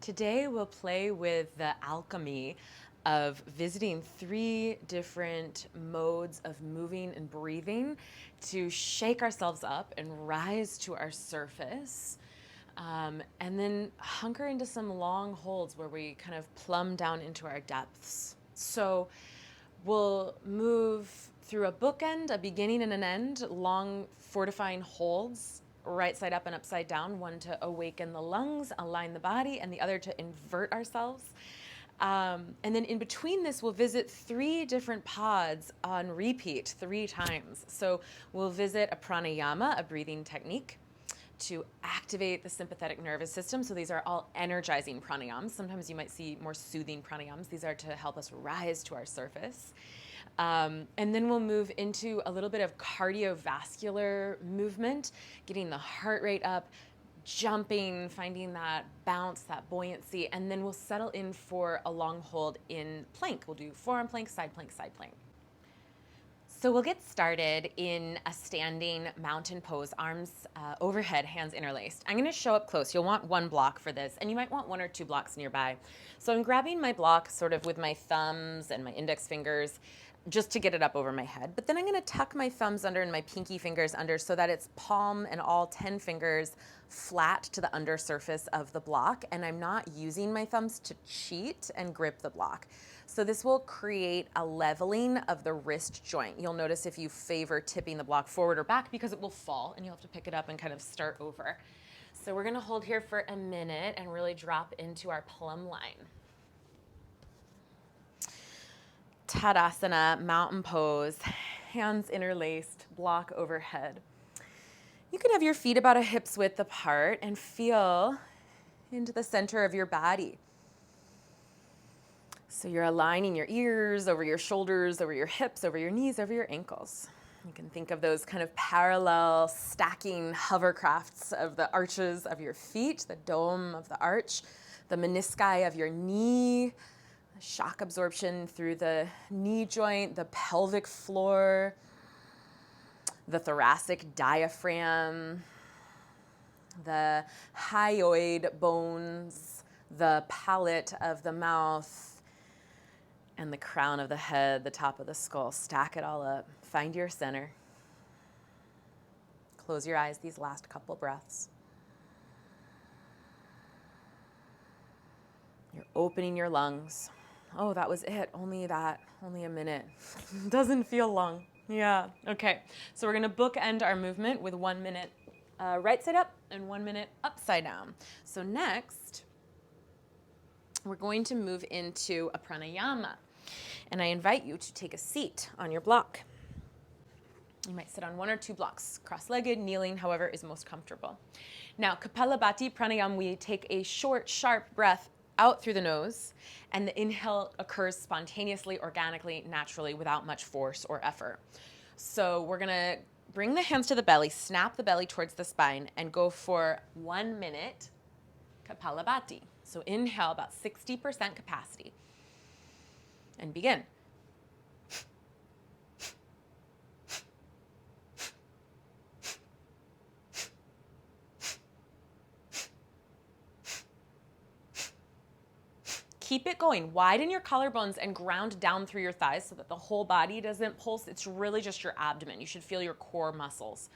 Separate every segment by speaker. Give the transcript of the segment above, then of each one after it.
Speaker 1: Today we'll play with the alchemy of visiting 3 different modes of moving and breathing to shake ourselves up and rise to our surface. And then hunker into some long holds where we kind of plumb down into our depths. So we'll move through a bookend, a beginning and an end, long fortifying holds, right side up and upside down, one to awaken the lungs, align the body, and the other to invert ourselves. And then in between this, we'll visit 3 different pods on repeat 3 times. So we'll visit a pranayama, a breathing technique, to activate the sympathetic nervous system. So these are all energizing pranayams. Sometimes you might see more soothing pranayams. These are to help us rise to our surface. And then we'll move into a little bit of cardiovascular movement, getting the heart rate up, jumping, finding that bounce, that buoyancy, and then we'll settle in for a long hold in plank. We'll do forearm plank, side plank, side plank. So we'll get started in a standing mountain pose, arms overhead, hands interlaced. I'm gonna show up close. You'll want 1 block for this, and you might want 1 or 2 blocks nearby. So I'm grabbing my block sort of with my thumbs and my index fingers just to get it up over my head. But then I'm gonna tuck my thumbs under and my pinky fingers under so that it's palm and all 10 fingers flat to the under surface of the block, and I'm not using my thumbs to cheat and grip the block. So this will create a leveling of the wrist joint. You'll notice if you favor tipping the block forward or back because it will fall and you'll have to pick it up and kind of start over. So we're gonna hold here for a minute and really drop into our plumb line. Tadasana, mountain pose, hands interlaced, block overhead. You can have your feet about a hip's width apart and feel into the center of your body. So you're aligning your ears over your shoulders, over your hips, over your knees, over your ankles. You can think of those kind of parallel stacking hovercrafts of the arches of your feet, the dome of the arch, the menisci of your knee, shock absorption through the knee joint, the pelvic floor, the thoracic diaphragm, the hyoid bones, the palate of the mouth, and the crown of the head, the top of the skull. Stack it all up. Find your center. Close your eyes these last couple breaths. You're opening your lungs. Oh, that was it. Only a minute. Doesn't feel long. Yeah, okay. So we're gonna bookend our movement with 1 minute right side up and 1 minute upside down. So next, we're going to move into a pranayama. And I invite you to take a seat on your block. You might sit on 1 or 2 blocks, cross-legged, kneeling, however is most comfortable. Now, Kapalabhati pranayama, we take a short, sharp breath out through the nose, and the inhale occurs spontaneously, organically, naturally, without much force or effort. So we're gonna bring the hands to the belly, snap the belly towards the spine, and go for 1 minute Kapalabhati. So inhale about 60% capacity. And begin. Keep it going. Widen your collarbones and ground down through your thighs so that the whole body doesn't pulse. It's really just your abdomen. You should feel your core muscles.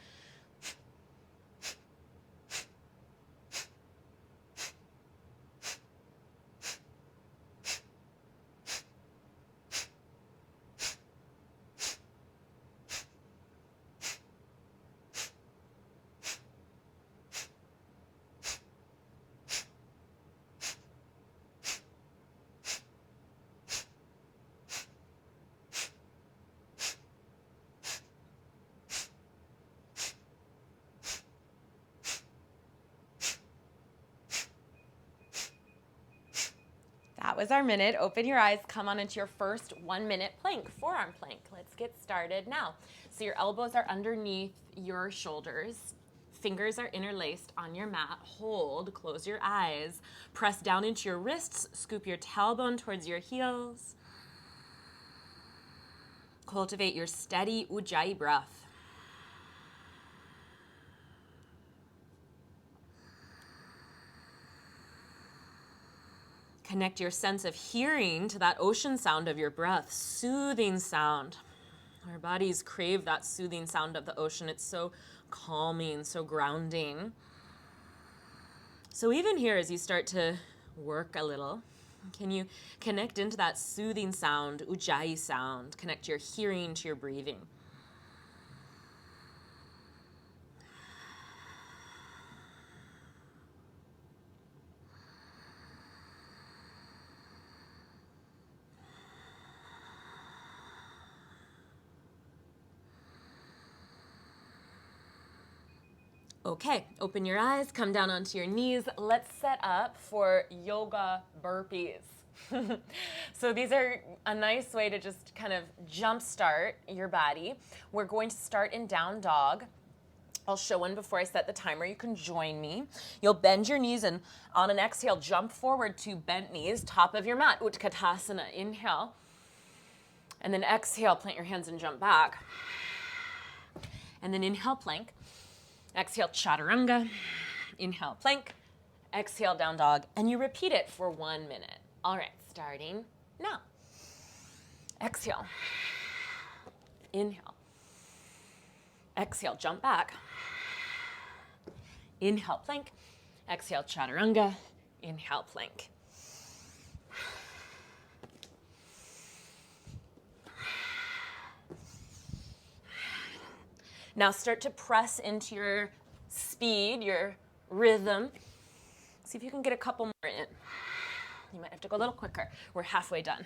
Speaker 1: That was our minute. Open your eyes, come on into your first 1 minute plank, forearm plank. Let's get started now. So your elbows are underneath your shoulders. Fingers are interlaced on your mat. Hold, close your eyes. Press down into your wrists, scoop your tailbone towards your heels. Cultivate your steady Ujjayi breath. Connect your sense of hearing to that ocean sound of your breath, soothing sound. Our bodies crave that soothing sound of the ocean. It's so calming, so grounding. So even here, as you start to work a little, can you connect into that soothing sound, ujjayi sound? Connect your hearing to your breathing. Okay, open your eyes, come down onto your knees. Let's set up for yoga burpees. So these are a nice way to just kind of jumpstart your body. We're going to start in down dog. I'll show one before I set the timer. You can join me. You'll bend your knees and on an exhale, jump forward to bent knees, top of your mat, Utkatasana. Inhale. And then exhale, plant your hands and jump back. And then inhale, plank. Exhale, chaturanga. Inhale, plank. Exhale, down dog. And you repeat it for 1 minute. All right, starting now. Exhale. Inhale. Exhale, jump back. Inhale, plank. Exhale, chaturanga. Inhale, plank. Now start to press into your speed, your rhythm. See if you can get a couple more in. You might have to go a little quicker. We're halfway done.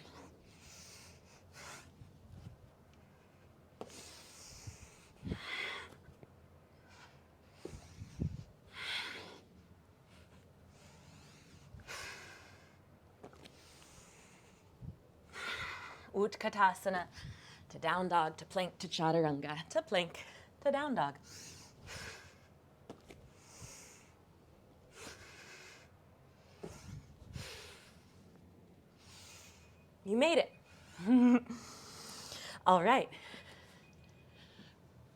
Speaker 1: Utkatasana, to down dog, to plank, to chaturanga, to plank, to down dog. You made it. All right.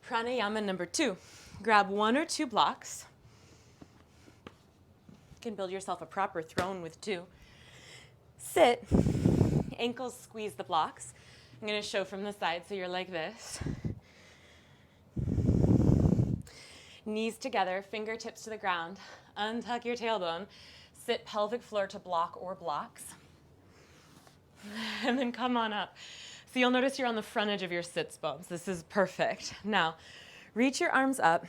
Speaker 1: Pranayama number 2. Grab 1 or 2 blocks. You can build yourself a proper throne with 2. Sit. Ankles squeeze the blocks. I'm going to show from the side so you're like this. Knees together, fingertips to the ground. Untuck your tailbone. Sit pelvic floor to block or blocks. And then come on up. So you'll notice you're on the front edge of your sits bones. This is perfect. Now, reach your arms up.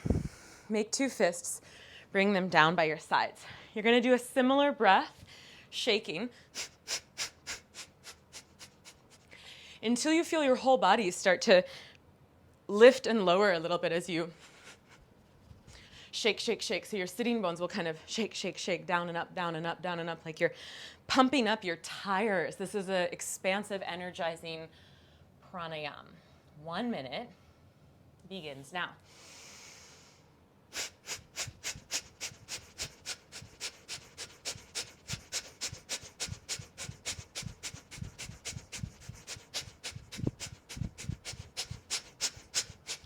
Speaker 1: Make 2 fists. Bring them down by your sides. You're going to do a similar breath, shaking, until you feel your whole body start to lift and lower a little bit as you shake, shake, shake. So your sitting bones will kind of shake, shake, shake, down and up, down and up, down and up, like you're pumping up your tires. This is an expansive, energizing pranayama. 1 minute begins now.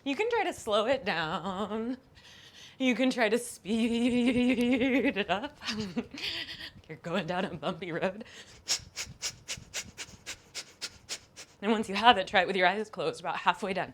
Speaker 1: You can try to slow it down. You can try to speed it up. You're going down a bumpy road. And once you have it, try it with your eyes closed, about halfway done.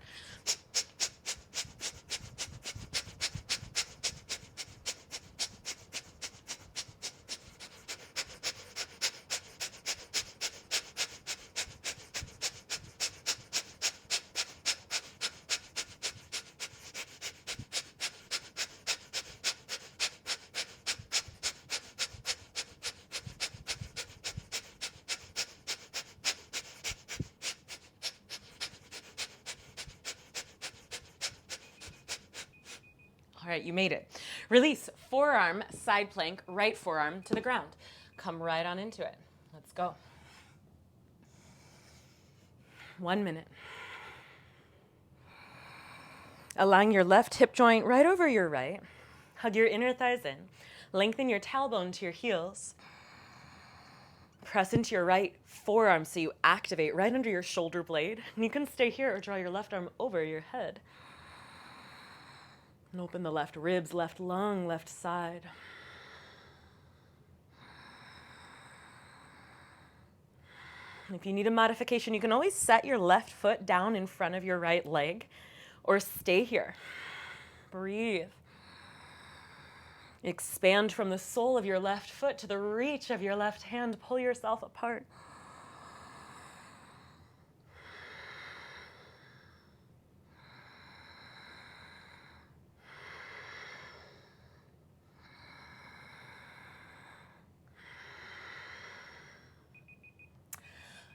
Speaker 1: All right, you made it. Release, forearm, side plank, right forearm to the ground. Come right on into it. Let's go. 1 minute. Allowing your left hip joint right over your right. Hug your inner thighs in. Lengthen your tailbone to your heels. Press into your right forearm so you activate right under your shoulder blade. And you can stay here or draw your left arm over your head. And open the left ribs, left lung, left side. If you need a modification, you can always set your left foot down in front of your right leg or stay here. Breathe. Expand from the sole of your left foot to the reach of your left hand. Pull yourself apart.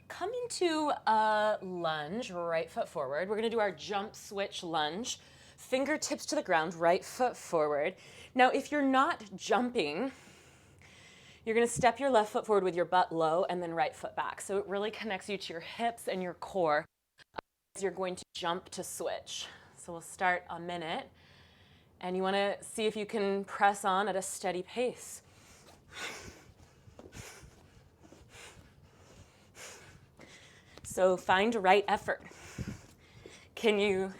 Speaker 1: Come into a lunge, right foot forward. We're gonna do our jump switch lunge. Fingertips to the ground, right foot forward. Now, if you're not jumping, you're gonna step your left foot forward with your butt low and then right foot back. So it really connects you to your hips and your core as you're going to jump to switch. So we'll start a minute, and you wanna see if you can press on at a steady pace. So find right effort. Can you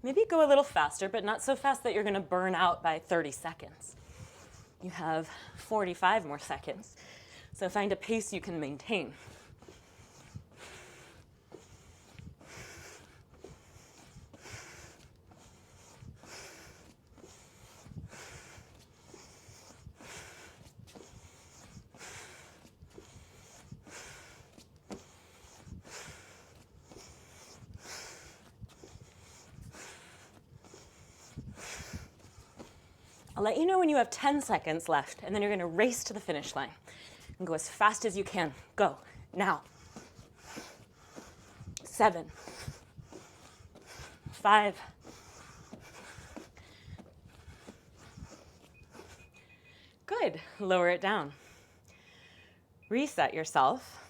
Speaker 1: maybe go a little faster, but not so fast that you're gonna burn out by 30 seconds. You have 45 more seconds. So find a pace you can maintain. I'll let you know when you have 10 seconds left, and then you're gonna race to the finish line and go as fast as you can. Go, now. 7, 5, good, lower it down. Reset yourself.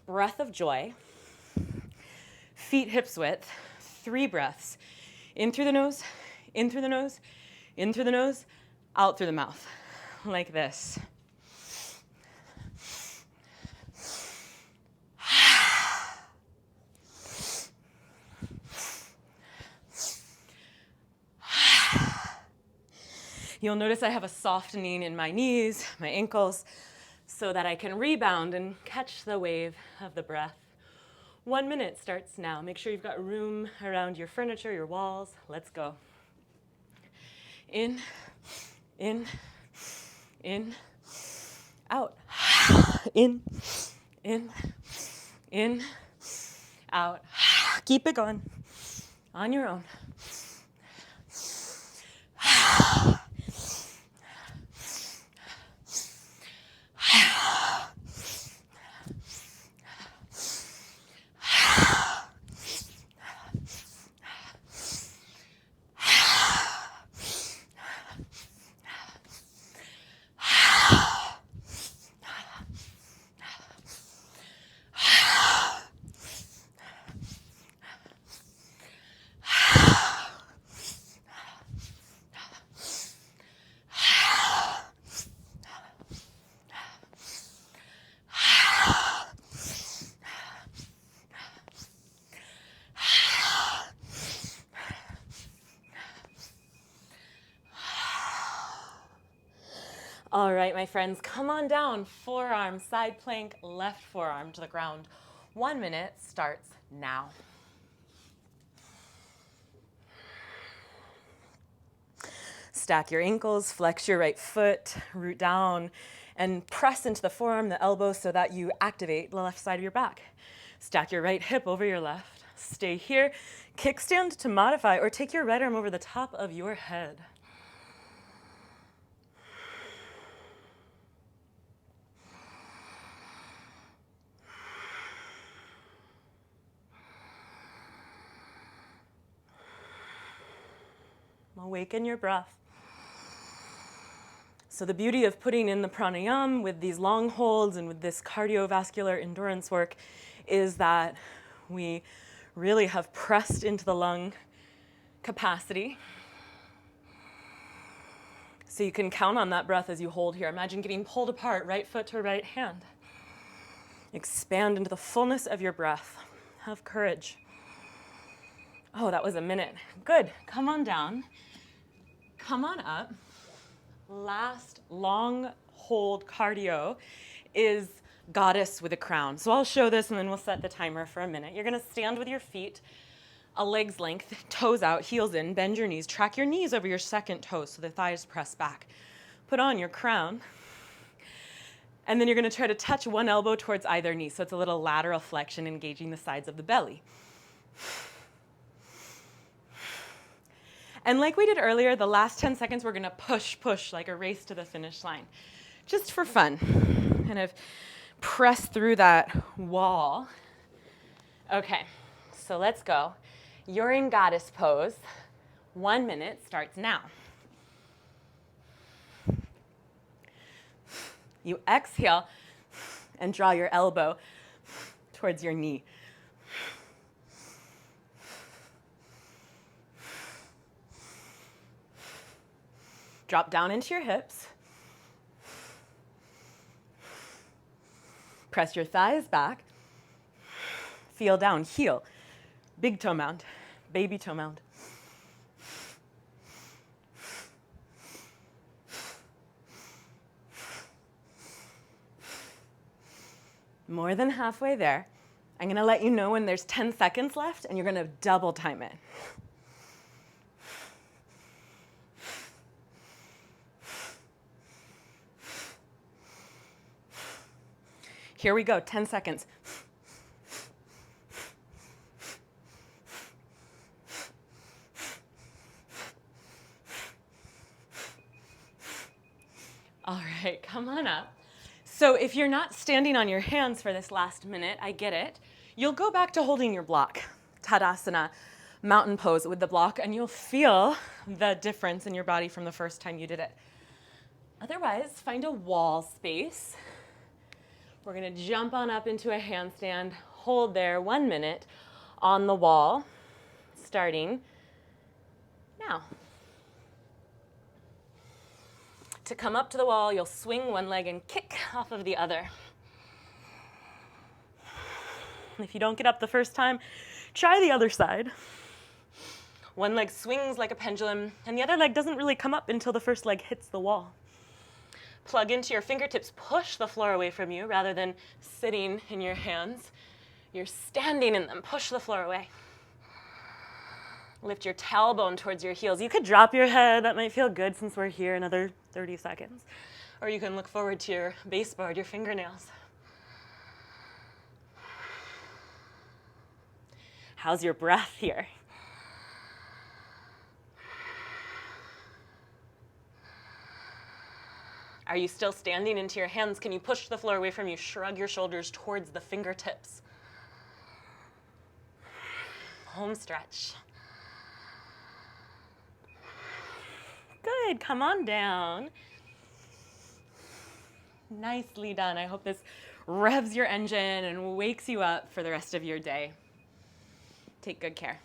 Speaker 1: Breath of joy. Feet hips width, 3 breaths. In through the nose, in through the nose, in through the nose, out through the mouth, like this. You'll notice I have a softening in my knees, my ankles, so that I can rebound and catch the wave of the breath. 1 minute starts now. Make sure you've got room around your furniture, your walls. Let's go. In, in, in, out. In, in, out. Keep it going on your own. All right, my friends, come on down. Forearm, side plank, left forearm to the ground. 1 minute starts now. Stack your ankles, flex your right foot, root down, and press into the forearm, the elbow, so that you activate the left side of your back. Stack your right hip over your left. Stay here. Kickstand to modify, or take your right arm over the top of your head. Awaken your breath. So the beauty of putting in the pranayama with these long holds and with this cardiovascular endurance work is that we really have pressed into the lung capacity. So you can count on that breath as you hold here. Imagine getting pulled apart, right foot to right hand. Expand into the fullness of your breath. Have courage. Oh, that was a minute. Good. Come on down. Come on up. Last long hold cardio is
Speaker 2: goddess with a crown. So I'll show this and then we'll set the timer for a minute. You're gonna stand with your feet a leg's length, toes out, heels in, bend your knees, track your knees over your second toes so the thighs press back. Put on your crown. And then you're gonna try to touch one elbow towards either knee. So it's a little lateral flexion engaging the sides of the belly. And like we did earlier, the last 10 seconds, we're gonna push, push, like a race to the finish line. Just for fun. Kind of press through that wall. Okay, so let's go. You're in goddess pose. 1 minute starts now. You exhale and draw your elbow towards your knee. Drop down into your hips. Press your thighs back. Feel down, heel. Big toe mound, baby toe mound. More than halfway there. I'm gonna let you know when there's 10 seconds left and you're gonna double time it. Here we go, 10 seconds. All right, come on up. So if you're not standing on your hands for this last minute, I get it. You'll go back to holding your block, Tadasana, mountain pose with the block, and you'll feel the difference in your body from the first time you did it. Otherwise, find a wall space. We're gonna jump on up into a handstand, hold there 1 minute on the wall, starting now. To come up to the wall, you'll swing one leg and kick off of the other. If you don't get up the first time, try the other side. One leg swings like a pendulum, and the other leg doesn't really come up until the first leg hits the wall. Plug into your fingertips, push the floor away from you rather than sitting in your hands. You're standing in them, push the floor away. Lift your tailbone towards your heels. You could drop your head, that might feel good since we're here another 30 seconds. Or you can look forward to your baseboard, your fingernails. How's your breath here? Are you still standing into your hands? Can you push the floor away from you? Shrug your shoulders towards the fingertips. Home stretch. Good, come on down. Nicely done. I hope this revs your engine and wakes you up for the rest of your day. Take good care.